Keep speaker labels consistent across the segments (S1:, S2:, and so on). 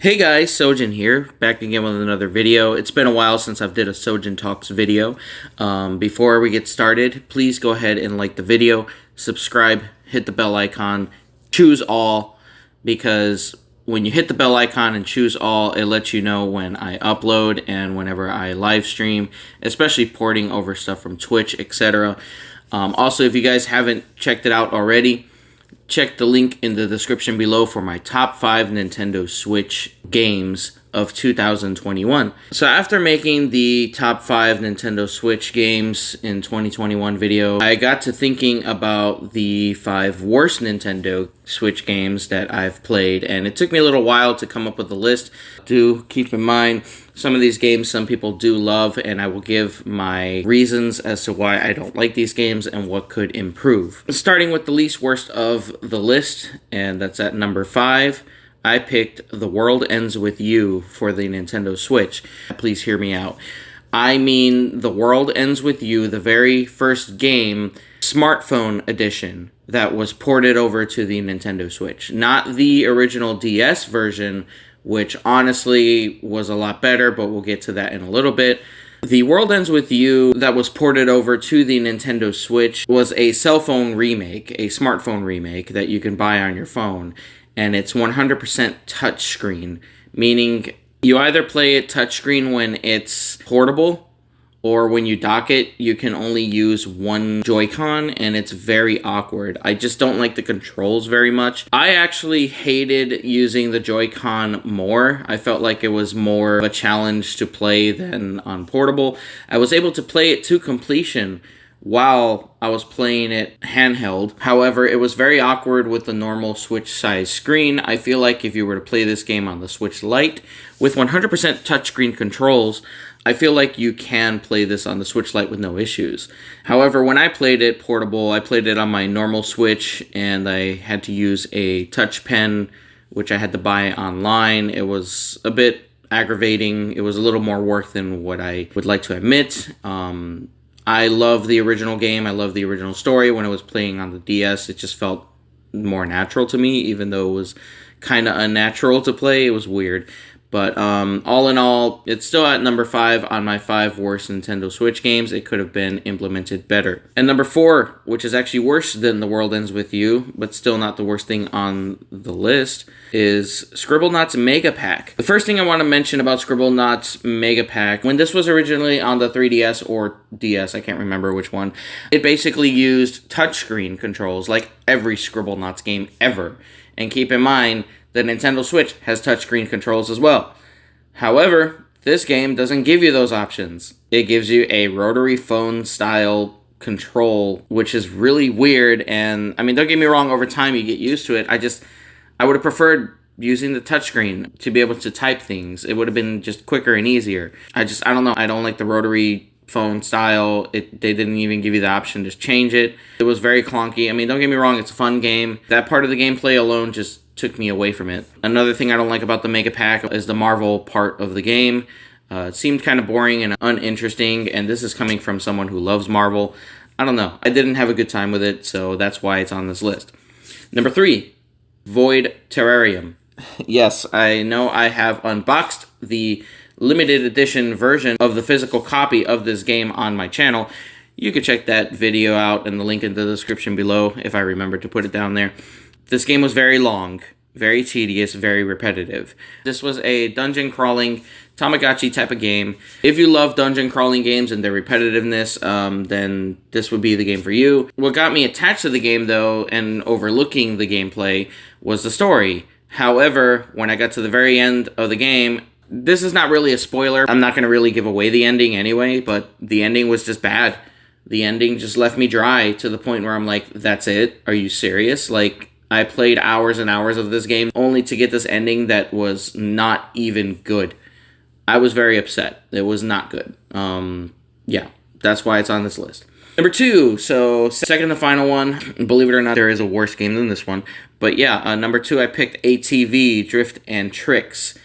S1: Hey guys, Sojin here, back again with another video. It's been a while since I've did a Sojin Talks video. Before we get started, please go ahead and like the video, subscribe, hit the bell icon, choose all, because when you hit the bell icon and choose all, it lets you know when I upload and whenever I live stream, especially porting over stuff from Twitch, etc. Also, if you guys haven't checked it out already, check the link in the description below for my top 5 Nintendo Switch games of 2021. So after making the top 5 Nintendo Switch games in 2021 video, I got to thinking about the 5 worst Nintendo Switch games that I've played, and it took me a little while to come up with a list. Do keep in mind, some of these games some people do love, and I will give my reasons as to why I don't like these games and what could improve. Starting with the least worst of the list, and that's at number 5. I picked The World Ends With You for the Nintendo Switch. Please hear me out. I mean The World Ends With You, the very first game, smartphone edition, that was ported over to the Nintendo Switch. Not the original DS version, which honestly was a lot better, but we'll get to that in a little bit. The World Ends With You that was ported over to the Nintendo Switch was a cell phone remake, a smartphone remake that you can buy on your phone. And it's 100% touchscreen, meaning you either play it touchscreen when it's portable, or when you dock it, you can only use one Joy-Con, and it's very awkward. I just don't like the controls very much. I actually hated using the Joy-Con more. I felt like it was more of a challenge to play than on portable. I was able to play it to completion while I was playing it handheld. However, it was very awkward with the normal Switch size screen. I feel like if you were to play this game on the Switch Lite with 100% touchscreen controls, I feel like you can play this on the Switch Lite with no issues. However, when I played it portable, I played it on my normal Switch, and I had to use a touch pen, which I had to buy online. It was a bit aggravating. It was a little more work than what I would like to admit. I love the original game. I love the original story. When I was playing on the DS, it just felt more natural to me, even though it was kind of unnatural to play. It was weird. But all in all, it's still at number 5 on my 5 worst Nintendo Switch games. It could have been implemented better. And number 4, which is actually worse than The World Ends With You, but still not the worst thing on the list, is Scribblenauts Mega Pack. The first thing I want to mention about Scribblenauts Mega Pack, when this was originally on the 3DS or DS, I can't remember which one, it basically used touchscreen controls like every Scribblenauts game ever. And keep in mind, the Nintendo Switch has touchscreen controls as well. However, this game doesn't give you those options. It gives you a rotary phone style control, which is really weird. And I mean, don't get me wrong, over time you get used to it. I would have preferred using the touchscreen to be able to type things. It would have been just quicker and easier. I don't know. I don't like the rotary phone style. They didn't even give you the option to change it. It was very clunky. I mean, don't get me wrong, it's a fun game. That part of the gameplay alone just took me away from it. Another thing I don't like about the Mega Pack is the Marvel part of the game. It seemed kind of boring and uninteresting, and this is coming from someone who loves Marvel. I don't know. I didn't have a good time with it, so that's why it's on this list. Number 3, Void Terrarium. Yes, I know I have unboxed the limited edition version of the physical copy of this game on my channel. You can check that video out in the link in the description below if I remember to put it down there. This game was very long, very tedious, very repetitive. This was a dungeon crawling Tamagotchi type of game. If you love dungeon crawling games and their repetitiveness, then this would be the game for you. What got me attached to the game, though, and overlooking the gameplay, was the story. However, when I got to the very end of the game, this is not really a spoiler. I'm not going to really give away the ending anyway, but the ending was just bad. The ending just left me dry to the point where I'm like, that's it? Are you serious? Like, I played hours and hours of this game only to get this ending that was not even good. I was very upset. It was not good. Yeah, that's why it's on this list. Number 2, so second and final one. Believe it or not, there is a worse game than this one. But yeah, number 2, I picked ATV Drift and Tricks.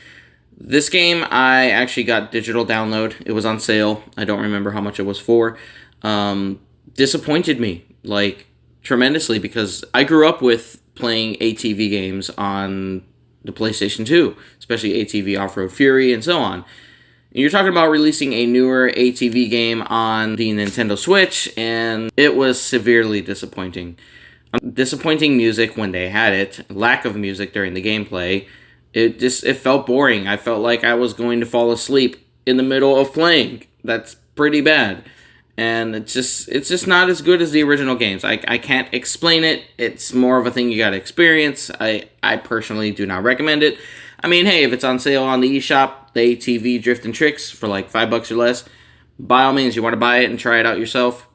S1: This game, I actually got digital download. It was on sale. I don't remember how much it was for. Disappointed me, like, tremendously, because I grew up with playing ATV games on the PlayStation 2, especially ATV Off-Road Fury and so on. You're talking about releasing a newer ATV game on the Nintendo Switch, and it was severely disappointing. Disappointing music when they had it, lack of music during the gameplay. It felt boring. I felt like I was going to fall asleep in the middle of playing. That's pretty bad. And it's just not as good as the original games. I can't explain it. It's more of a thing you gotta experience. I personally do not recommend it. I mean, hey, if it's on sale on the eShop, the ATV Drift and Tricks for like $5 or less, by all means, you want to buy it and try it out yourself,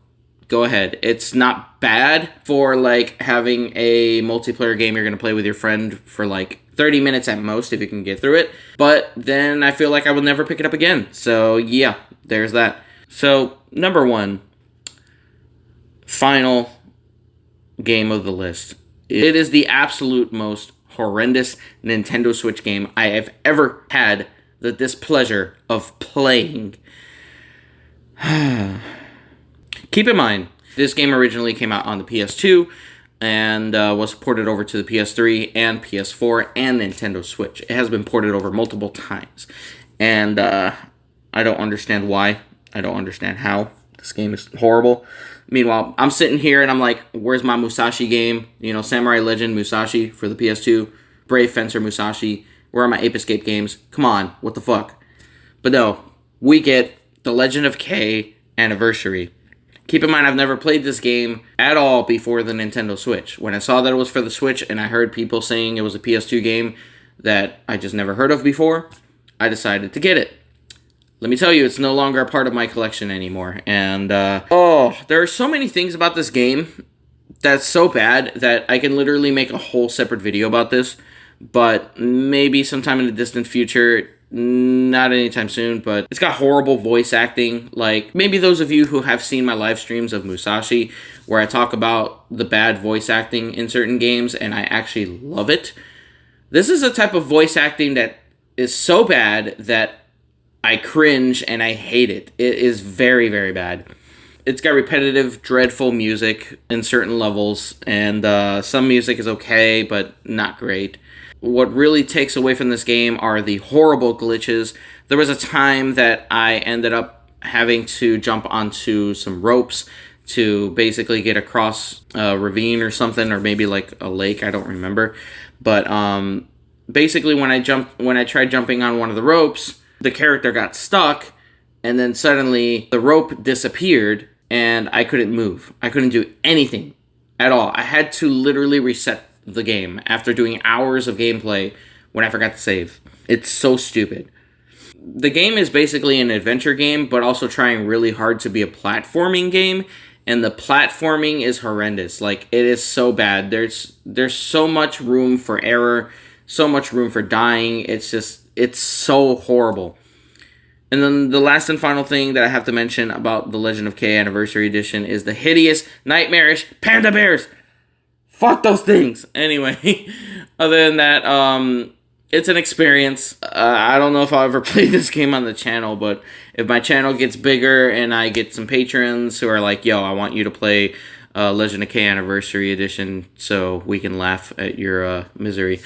S1: go ahead. It's not bad for like having a multiplayer game you're gonna play with your friend for like 30 minutes at most if you can get through it. But then I feel like I will never pick it up again. So yeah, there's that. So number one, final game of the list. It is the absolute most horrendous Nintendo Switch game I have ever had the displeasure of playing. Keep in mind, this game originally came out on the PS2 and was ported over to the PS3 and PS4 and Nintendo Switch. It has been ported over multiple times. And I don't understand why. I don't understand how. This game is horrible. Meanwhile, I'm sitting here and I'm like, where's my Musashi game? You know, Samurai Legend Musashi for the PS2. Brave Fencer Musashi. Where are my Ape Escape games? Come on, what the fuck? But no, we get The Legend of K Anniversary. Keep in mind, I've never played this game at all before the Nintendo Switch. When I saw that it was for the Switch and I heard people saying it was a PS2 game that I just never heard of before, I decided to get it. Let me tell you, it's no longer a part of my collection anymore. And, there are so many things about this game that's so bad that I can literally make a whole separate video about this. But maybe sometime in the distant future, not anytime soon, but it's got horrible voice acting. Like, maybe those of you who have seen my live streams of Musashi, where I talk about the bad voice acting in certain games, and I actually love it. This is a type of voice acting that is so bad that I cringe and I hate it. It is very, very bad. It's got repetitive, dreadful music in certain levels, and some music is okay, but not great. What really takes away from this game are the horrible glitches. There was a time that I ended up having to jump onto some ropes to basically get across a ravine or something, or maybe like a lake, I don't remember. But basically when I tried jumping on one of the ropes, the character got stuck, and then suddenly the rope disappeared, and I couldn't move. I couldn't do anything at all. I had to literally reset the game after doing hours of gameplay when I forgot to save. It's so stupid. The game is basically an adventure game, but also trying really hard to be a platforming game, and the platforming is horrendous. Like, it is so bad. There's so much room for error, so much room for dying. It's so horrible. And then the last and final thing that I have to mention about The Legend of K Anniversary Edition is the hideous, nightmarish panda bears. Fuck those things. Anyway, other than that, it's an experience. I don't know if I'll ever play this game on the channel, but if my channel gets bigger and I get some patrons who are like, yo, I want you to play Legend of K Anniversary Edition so we can laugh at your misery,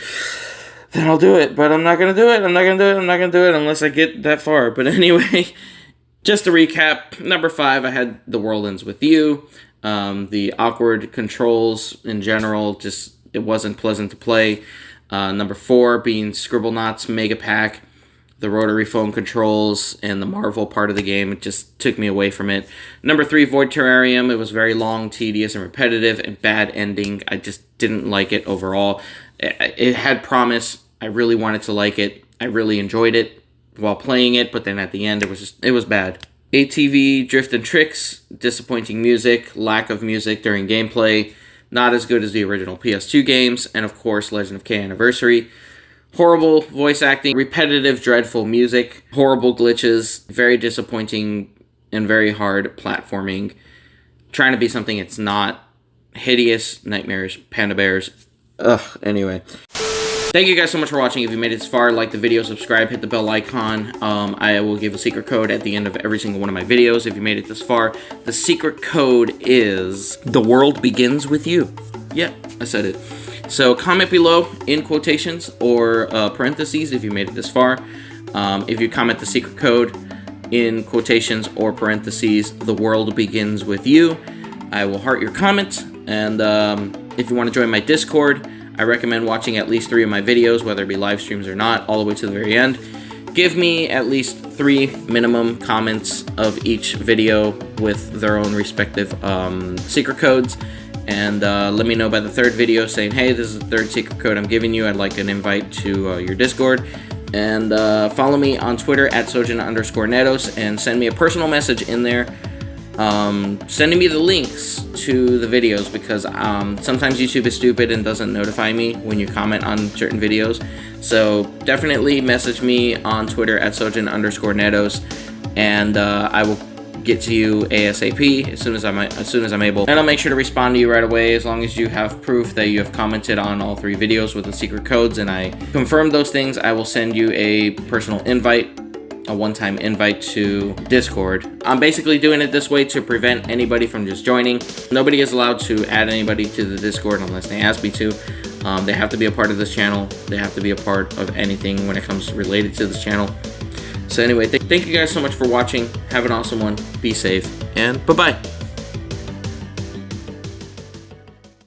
S1: then I'll do it. But I'm not going to do it. I'm not going to do it unless I get that far. But anyway, just to recap, number 5, I had The World Ends With You. The awkward controls in general, just, it wasn't pleasant to play. Number 4 being Scribblenauts Mega Pack. The rotary phone controls and the Marvel part of the game, it just took me away from it. Number 3, Void Terrarium. It was very long, tedious, and repetitive, and bad ending. I just didn't like it overall. It had promise. I really wanted to like it. I really enjoyed it while playing it, but then at the end, it was bad. ATV Drift and Tricks, disappointing music, lack of music during gameplay, not as good as the original PS2 games, and of course Legend of K Anniversary. Horrible voice acting, repetitive, dreadful music, horrible glitches, very disappointing and very hard platforming, trying to be something it's not, hideous, nightmarish, panda bears. Ugh, anyway. Thank you guys so much for watching. If you made it this far, like the video, subscribe, hit the bell icon. I will give a secret code at the end of every single one of my videos if you made it this far. The secret code is The World Begins With You. Yeah, I said it. So comment below in quotations or parentheses if you made it this far. If you comment the secret code in quotations or parentheses, the world begins with you, I will heart your comment. And if you want to join my Discord, I recommend watching at least 3 of my videos, whether it be live streams or not, all the way to the very end. Give me at least 3 minimum comments of each video with their own respective secret codes. And let me know by the 3rd video saying, hey, this is the 3rd secret code I'm giving you. I'd like an invite to your Discord. And follow me on Twitter at Sojin_Netos and send me a personal message in there sending me the links to the videos, because sometimes YouTube is stupid and doesn't notify me when you comment on certain videos. So definitely message me on Twitter at Sojin_Netos, and I will get to you ASAP as soon as I'm able, and I'll make sure to respond to you right away as long as you have proof that you have commented on all 3 videos with the secret codes and I confirm those things. I will send you a personal invite, a one-time invite to Discord. I'm basically doing it this way to prevent anybody from just joining. Nobody is allowed to add anybody to the Discord unless they ask me to. They have to be a part of this channel. They have to be a part of anything when it comes related to this channel. So anyway, thank you guys so much for watching. Have an awesome one. Be safe, and bye-bye.